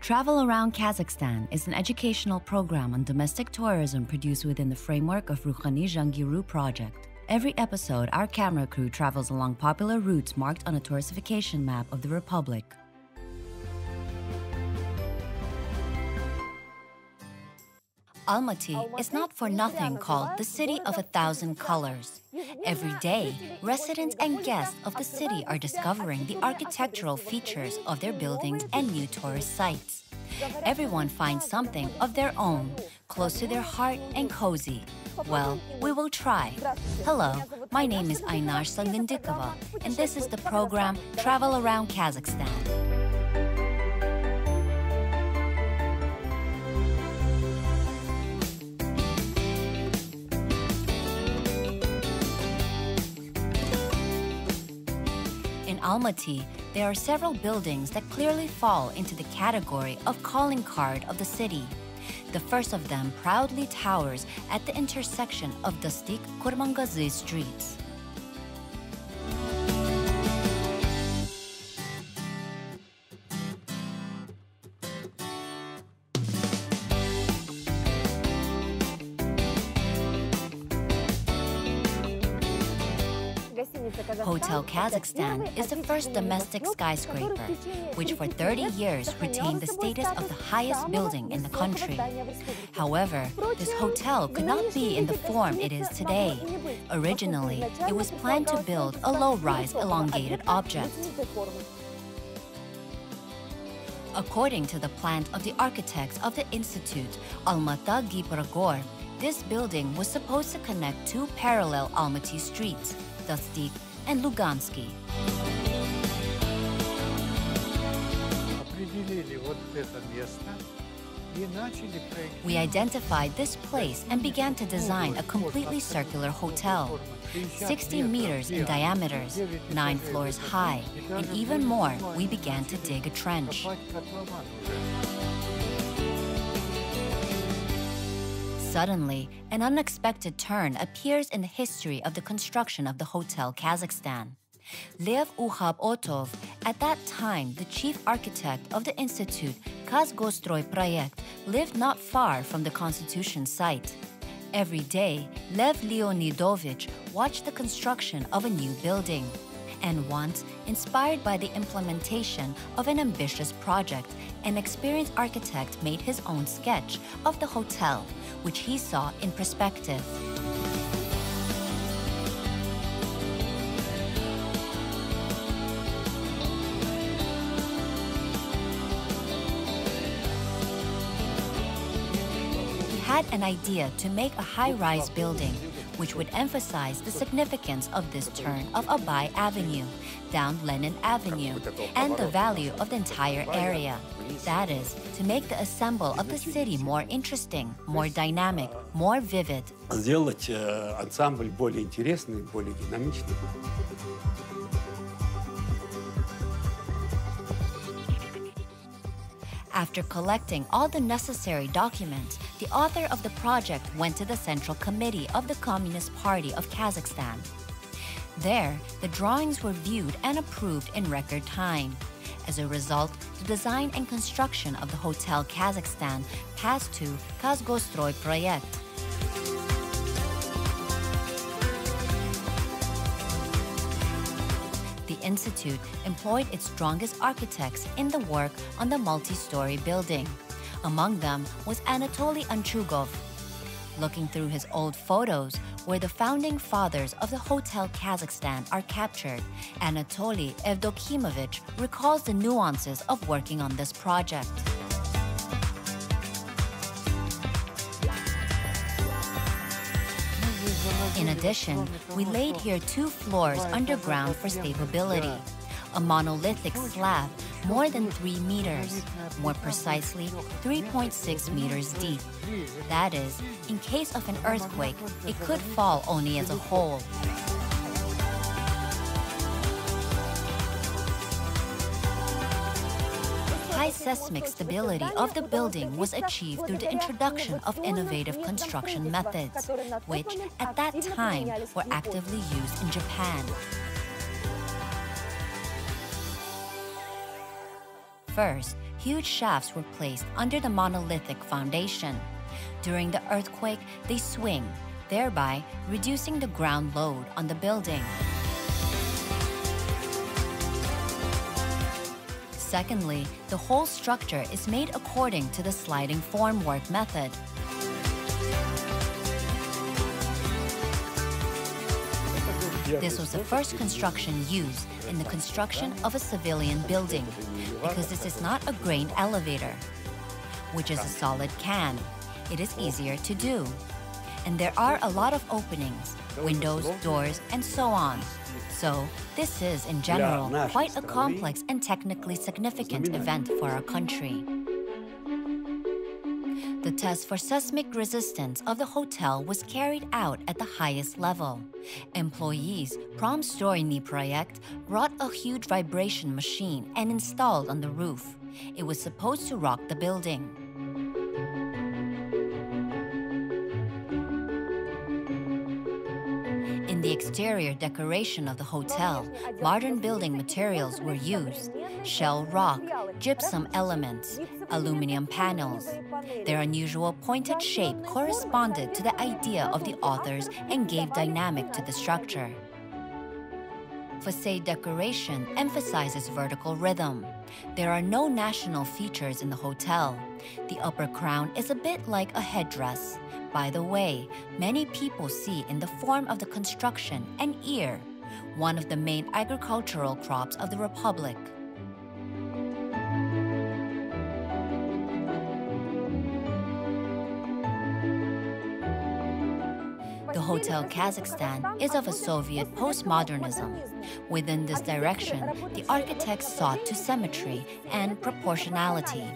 Travel Around Kazakhstan is an educational program on domestic tourism produced within the framework of Ruhani Jangiru project. Every episode, our camera crew travels along popular routes marked on a touristification map of the Republic. Almaty is not for nothing called the City of 1,000 Colors. Every day, residents and guests of the city are discovering the architectural features of their buildings and new tourist sites. Everyone finds something of their own, close to their heart and cozy. Well, we will try. Hello, my name is Aynar Sangandikova, and this is the program Travel Around Kazakhstan. In Almaty, there are several buildings that clearly fall into the category of calling card of the city. The first of them proudly towers at the intersection of Dastik-Kurmangazy streets. Hotel Kazakhstan is the first domestic skyscraper, which for 30 years retained the status of the highest building in the country. However, this hotel could not be in the form it is today. Originally, it was planned to build a low-rise elongated object. According to the plan of the architects of the Institute, Almaty Gibragor, this building was supposed to connect two parallel Almaty streets, Dastik and Lugansky. We identified this place and began to design a completely circular hotel, 60 meters in diameter, 9 floors high, and even more, we began to dig a trench. Suddenly, an unexpected turn appears in the history of the construction of the Hotel Kazakhstan. Lev Uhab Otov, at that time the chief architect of the Institute Kazgostroy Project, lived not far from the Constitution site. Every day, Lev Leonidovich watched the construction of a new building. And once, inspired by the implementation of an ambitious project, an experienced architect made his own sketch of the hotel, which he saw in perspective. He had an idea to make a high-rise building, which would emphasize the significance of this turn of Abay Avenue, down Lenin Avenue, and the value of the entire area. That is, to make the ensemble of the city more interesting, more dynamic, more vivid. Сделать ансамбль более интересный, более динамичный. After collecting all the necessary documents, the author of the project went to the Central Committee of the Communist Party of Kazakhstan. There, the drawings were viewed and approved in record time. As a result, the design and construction of the Hotel Kazakhstan passed to Kazgostroy Project. The Institute employed its strongest architects in the work on the multi-story building. Among them was Anatoly Anchugov. Looking through his old photos, where the founding fathers of the Hotel Kazakhstan are captured, Anatoly Evdokimovich recalls the nuances of working on this project. In addition, we laid here 2 floors underground for stability, a monolithic slab more than 3 meters, more precisely 3.6 meters deep. That is, in case of an earthquake, it could fall only as a whole. High seismic stability of the building was achieved through the introduction of innovative construction methods, which, at that time, were actively used in Japan. First, huge shafts were placed under the monolithic foundation. During the earthquake, they swing, thereby reducing the ground load on the building. Secondly, the whole structure is made according to the sliding formwork method. This was the first construction used in the construction of a civilian building, because this is not a grain elevator, which is a solid can. It is easier to do. And there are a lot of openings, windows, doors, and so on. So, this is, in general, quite a complex and technically significant event for our country. The test for seismic resistance of the hotel was carried out at the highest level. Employees from Storni Project brought a huge vibration machine and installed on the roof. It was supposed to rock the building. In the exterior decoration of the hotel, modern building materials were used: shell rock, gypsum elements, aluminum panels. Their unusual pointed shape corresponded to the idea of the authors and gave dynamic to the structure. Facade decoration emphasizes vertical rhythm. There are no national features in the hotel. The upper crown is a bit like a headdress. By the way, many people see in the form of the construction an ear, one of the main agricultural crops of the Republic. The Hotel Kazakhstan is of a Soviet postmodernism. Within this direction, the architects sought to symmetry and proportionality,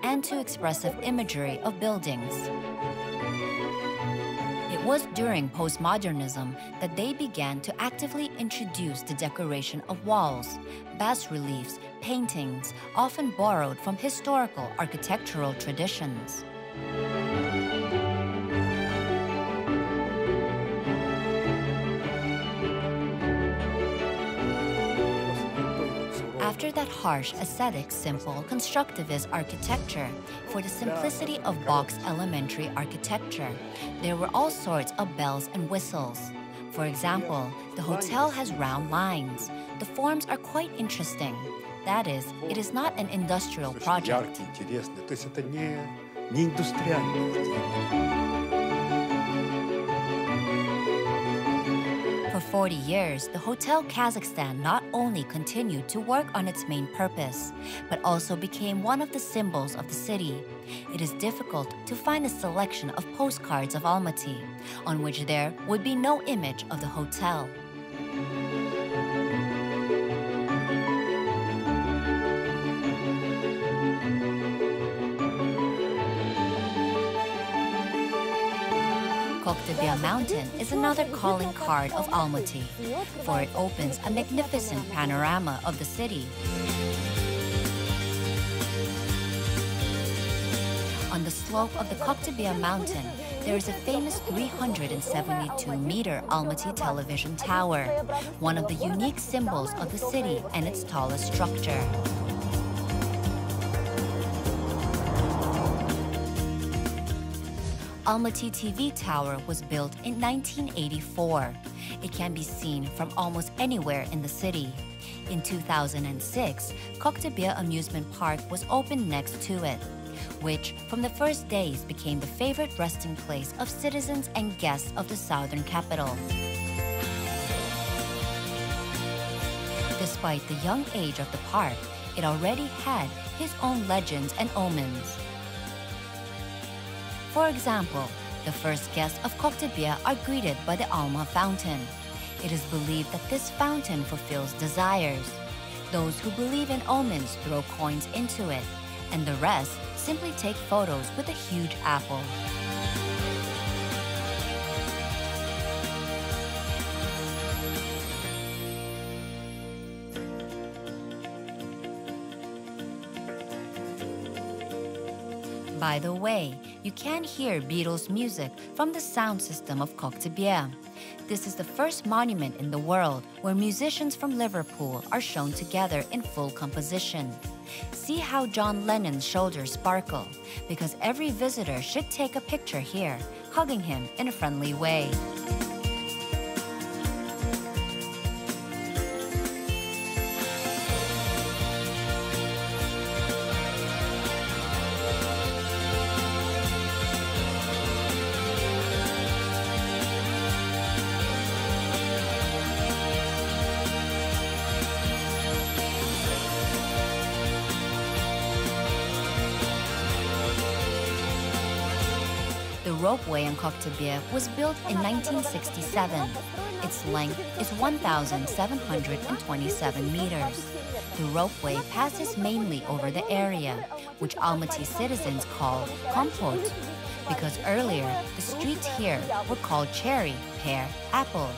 and to expressive imagery of buildings. It was during postmodernism that they began to actively introduce the decoration of walls, bas-reliefs, paintings, often borrowed from historical architectural traditions. After that harsh, ascetic, simple, constructivist architecture, for the simplicity of box elementary architecture, there were all sorts of bells and whistles. For example, the hotel has round lines. The forms are quite interesting. That is, it is not an industrial project. For 40 years, the Hotel Kazakhstan not only continued to work on its main purpose, but also became one of the symbols of the city. It is difficult to find a selection of postcards of Almaty, on which there would be no image of the hotel. Koktebia Mountain is another calling card of Almaty, for it opens a magnificent panorama of the city. On the slope of the Koktebia Mountain, there is a famous 372-meter Almaty television tower, one of the unique symbols of the city and its tallest structure. Almaty TV Tower was built in 1984. It can be seen from almost anywhere in the city. In 2006, Koktebia Amusement Park was opened next to it, which from the first days became the favorite resting place of citizens and guests of the southern capital. Despite the young age of the park, it already had its own legends and omens. For example, the first guests of Koktebia are greeted by the Alma fountain. It is believed that this fountain fulfills desires. Those who believe in omens throw coins into it, and the rest simply take photos with a huge apple. By the way, you can hear Beatles music from the sound system of Koktebia. This is the first monument in the world where musicians from Liverpool are shown together in full composition. See how John Lennon's shoulders sparkle, because every visitor should take a picture here, hugging him in a friendly way. The ropeway in Koktebye was built in 1967. Its length is 1,727 meters. The ropeway passes mainly over the area, which Almaty citizens call Kompot, because earlier the streets here were called cherry, pear, apple.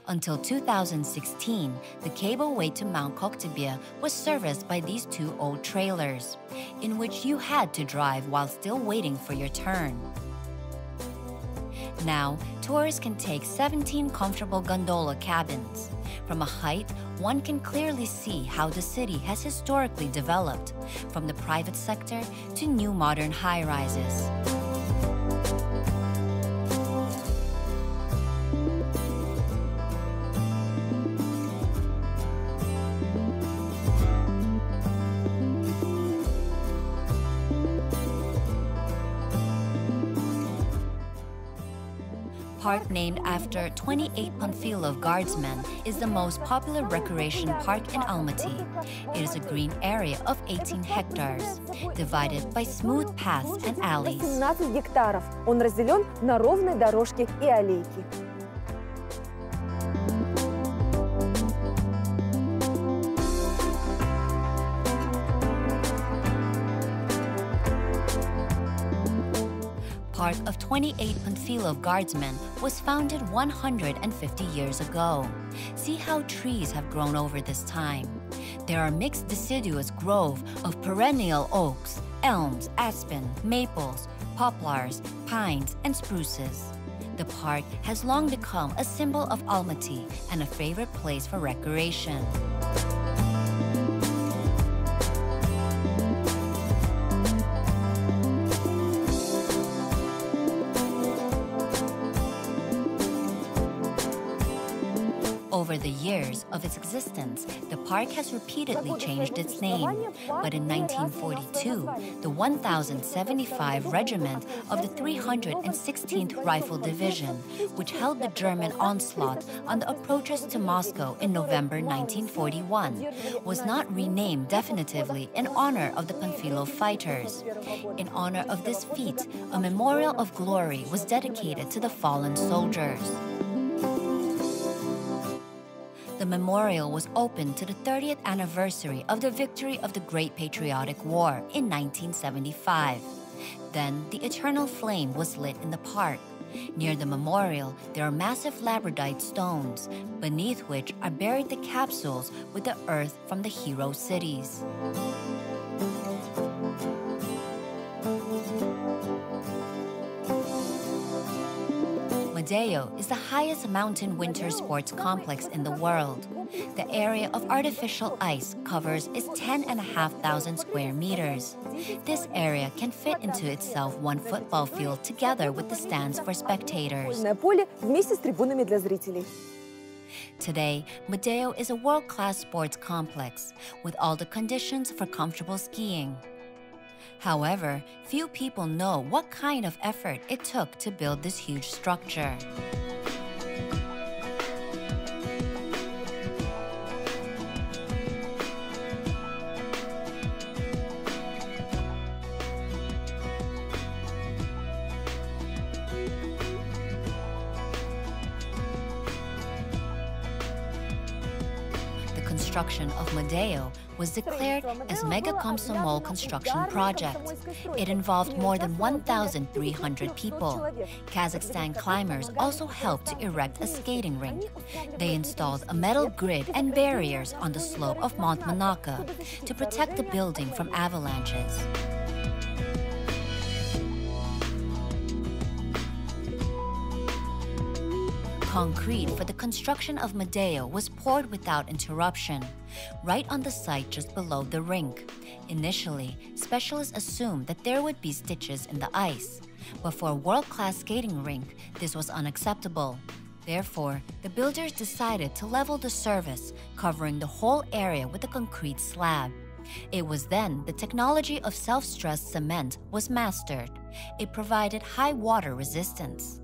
Until 2016, the cableway to Mount Koktebye was serviced by these two old trailers, in which you had to drive while still waiting for your turn. Now, tourists can take 17 comfortable gondola cabins. From a height, one can clearly see how the city has historically developed, from the private sector to new modern high-rises. Park named after 28 Panfilov Guardsmen is the most popular recreation park in Almaty. It is a green area of 18 hectares, divided by smooth paths and alleys. 17 гектаров. Он разделен на ровные дорожки и аллейки. Park of 28 Panfilov Guardsmen was founded 150 years ago. See how trees have grown over this time. There are mixed deciduous grove of perennial oaks, elms, aspen, maples, poplars, pines, and spruces. The park has long become a symbol of Almaty and a favorite place for recreation. Over the years of its existence, the park has repeatedly changed its name. But in 1942, the 1075 Regiment of the 316th Rifle Division, which held the German onslaught on the approaches to Moscow in November 1941, was not renamed definitively in honor of the Panfilov fighters. In honor of this feat, a memorial of glory was dedicated to the fallen soldiers. The memorial was opened to the 30th anniversary of the victory of the Great Patriotic War in 1975. Then, the eternal flame was lit in the park. Near the memorial, there are massive labradorite stones, beneath which are buried the capsules with the earth from the hero cities. Madeo is the highest mountain winter sports complex in the world. The area of artificial ice covers is 10,500 square meters. This area can fit into itself one football field together with the stands for spectators. Today, Madeo is a world-class sports complex with all the conditions for comfortable skiing. However, few people know what kind of effort it took to build this huge structure. The construction of Madeo was declared as Mega Komsomol construction project. It involved more than 1,300 people. Kazakhstan climbers also helped to erect a skating rink. They installed a metal grid and barriers on the slope of Mount Manaka to protect the building from avalanches. Concrete for the construction of Medeo was poured without interruption, right on the site just below the rink. Initially, specialists assumed that there would be stitches in the ice, but for a world-class skating rink, this was unacceptable. Therefore, the builders decided to level the surface, covering the whole area with a concrete slab. It was then the technology of self-stressed cement was mastered. It provided high water resistance.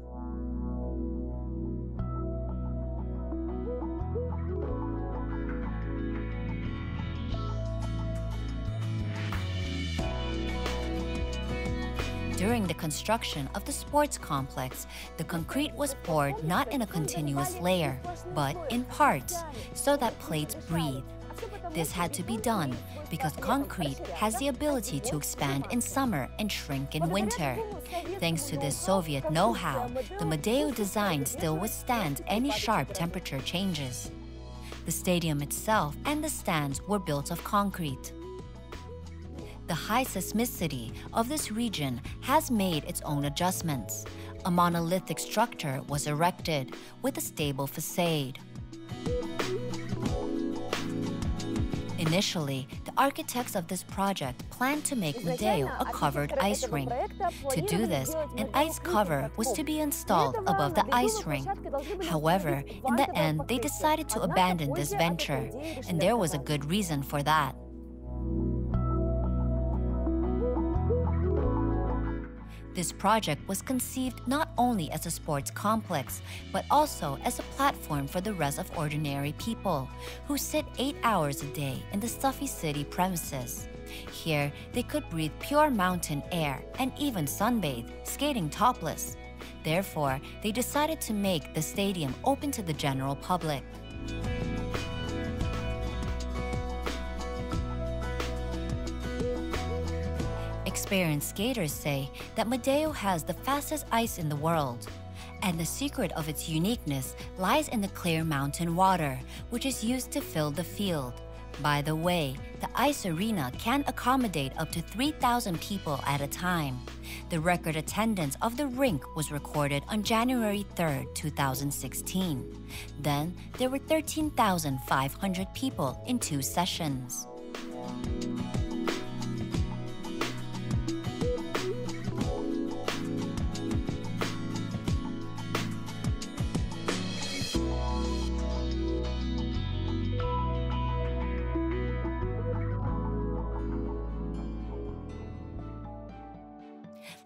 During the construction of the sports complex, the concrete was poured not in a continuous layer, but in parts, so that plates breathe. This had to be done because concrete has the ability to expand in summer and shrink in winter. Thanks to this Soviet know-how, the Medeo design still withstands any sharp temperature changes. The stadium itself and the stands were built of concrete. The high seismicity of this region has made its own adjustments. A monolithic structure was erected with a stable facade. Initially, the architects of this project planned to make Medeo a covered ice rink. To do this, an ice cover was to be installed above the ice rink. However, in the end, they decided to abandon this venture, and there was a good reason for that. This project was conceived not only as a sports complex, but also as a platform for the rest of ordinary people, who sit 8 hours a day in the stuffy city premises. Here, they could breathe pure mountain air and even sunbathe, skating topless. Therefore, they decided to make the stadium open to the general public. Experienced skaters say that Medeo has the fastest ice in the world, and the secret of its uniqueness lies in the clear mountain water, which is used to fill the field. By the way, the ice arena can accommodate up to 3,000 people at a time. The record attendance of the rink was recorded on January 3, 2016. Then, there were 13,500 people in 2 sessions.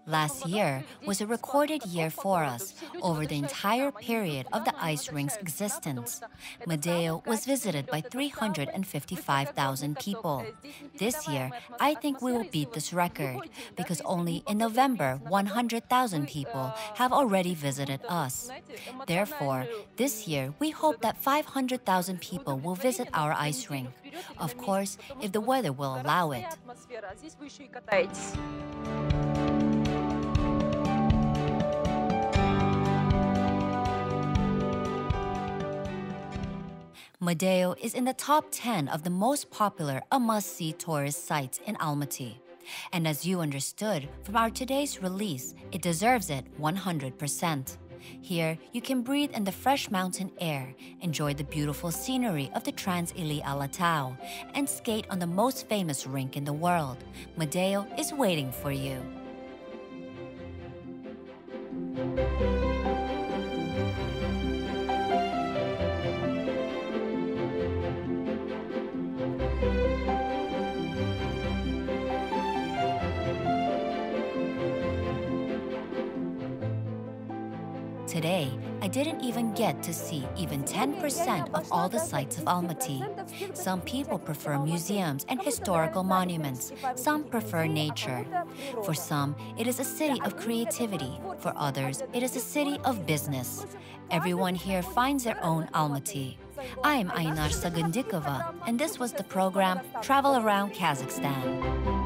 Last year was a recorded year for us. Over the entire period of the ice rink's existence, Medeo was visited by 355,000 people. This year, I think we will beat this record because only in November, 100,000 people have already visited us. Therefore, this year, we hope that 500,000 people will visit our ice rink. Of course, if the weather will allow it. Medeo is in the top 10 of the most popular must-see tourist sites in Almaty. And as you understood from our today's release, it deserves it 100%. Here, you can breathe in the fresh mountain air, enjoy the beautiful scenery of the Trans-Ili Alatau, and skate on the most famous rink in the world. Medeo is waiting for you. Today, I didn't even get to see even 10% of all the sights of Almaty. Some people prefer museums and historical monuments. Some prefer nature. For some, it is a city of creativity. For others, it is a city of business. Everyone here finds their own Almaty. I'm Aynar Sagundikova, and this was the program Travel Around Kazakhstan.